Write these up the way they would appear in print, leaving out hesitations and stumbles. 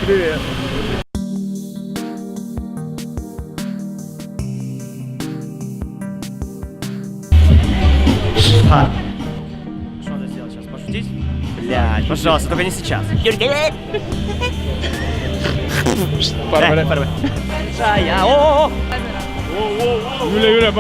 Привет. Что надо сделать сейчас? Пошутить? Блядь, пожалуйста, только не сейчас. Пора. О! Юля,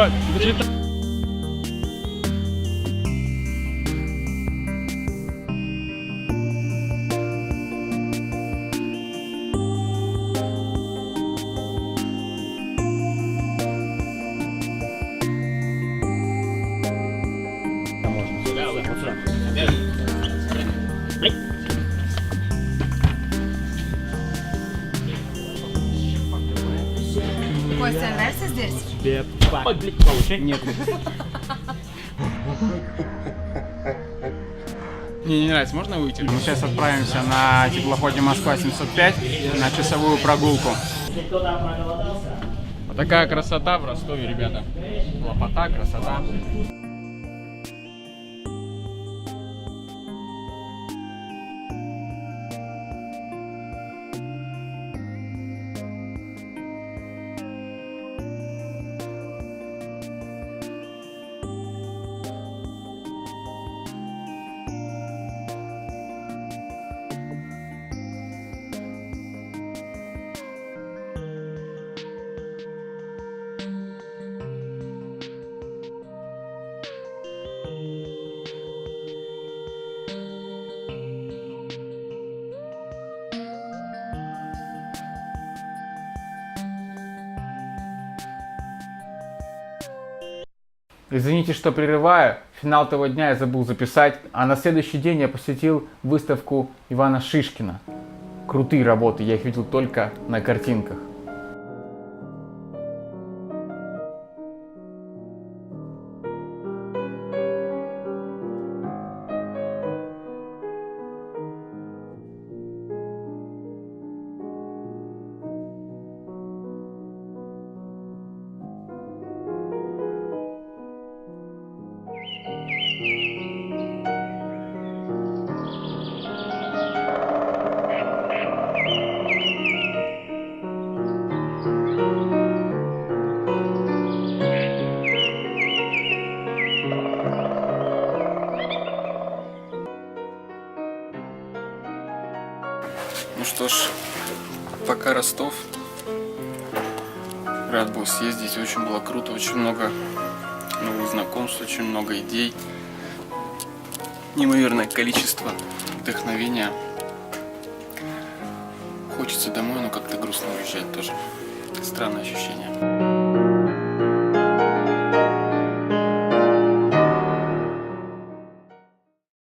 Костя, нравится здесь? Ой, блядь, нет. Мне не нравится, можно выйти? Мы сейчас отправимся на теплоходе Москва-705 на часовую прогулку. Вот такая красота в Ростове, ребята. Лопота, красота. Извините, что прерываю. Финал того дня я забыл записать, а на следующий день я посетил выставку Ивана Шишкина. Крутые работы, я их видел только на картинках. Ну что ж, пока Ростов. Рад был съездить, очень было круто, очень много новых знакомств, очень много идей. Неимоверное количество вдохновения. Хочется домой, но как-то грустно уезжать тоже. Странное ощущение.